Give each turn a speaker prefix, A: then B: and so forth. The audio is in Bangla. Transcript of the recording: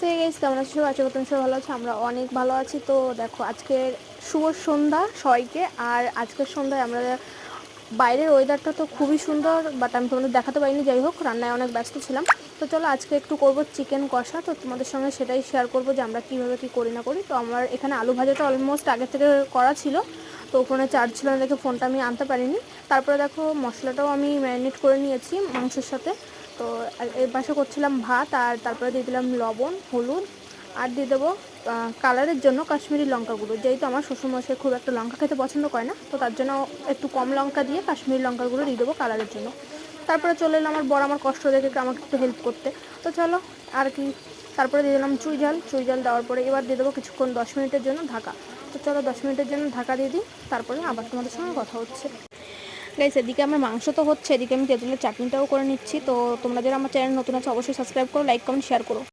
A: সে গাইস, কেমন আছো সবাই? আশা করি তুমি সবাই ভালো আছো। আমরা অনেক ভালো আছি। তো দেখো, আজকের শুভ সন্ধ্যা সবাইকে। আর আজকের সন্ধ্যায় আমরা বাইরের ওয়েদারটা তো খুবই সুন্দর, বাট আমি তোমাদের দেখাতে পারিনি। যাই হোক, রান্নায় অনেক ব্যস্ত ছিলাম। তো চলো আজকে একটু করব চিকেন কষা। তো তোমাদের সঙ্গে সেটাই শেয়ার করবো যে আমরা কীভাবে কী করি না করি। তো আমার এখানে আলু ভাজাটা অলমোস্ট আগে থেকে করা ছিল, তো ফোনে চার্জ ছিল না দেখে ফোনটা আমি আনতে পারিনি। তারপরে দেখো, মশলাটাও আমি ম্যারিনেট করে নিয়েছি মাংসের সাথে। তো এর পাশে করছিলাম ভাত, আর তারপরে দিয়ে দিলাম লবণ, হলুদ, আর দিয়ে দেবো কালারের জন্য কাশ্মীরি লঙ্কা গুঁড়ো। যেহেতু আমার শ্বশুরমশাই খুব একটা লঙ্কা খেতে পছন্দ করে না, তো তার জন্য একটু কম লঙ্কা দিয়ে কাশ্মীরি লঙ্কা গুঁড়ো দিয়ে দেবো কালারের জন্য। তারপরে চলে এলাম আমার বড় আমার কষ্ট দেখে আমাকে একটু হেল্প করতে। তো চলো আর কি, তারপরে দিয়ে দিলাম চুই ঝাল দেওয়ার পরে এবার দিয়ে দেবো কিছুক্ষণ 10 মিনিটের জন্য ঢাকা। তো চলো 10 মিনিটের জন্য ঢাকা দিয়ে দিই, তারপরে আবার তোমাদের সঙ্গে কথা হচ্ছে। গাইস, এদিকে আমার মাংস তো হচ্ছে, এদিকে আমি তেঁতুলের চাটনিটাও করে নিচ্ছি। তো তোমরা যারা আমার চ্যানেল নতুন আছে অবশ্যই সাবস্ক্রাইব করো, লাইক কমেন্ট শেয়ার করো।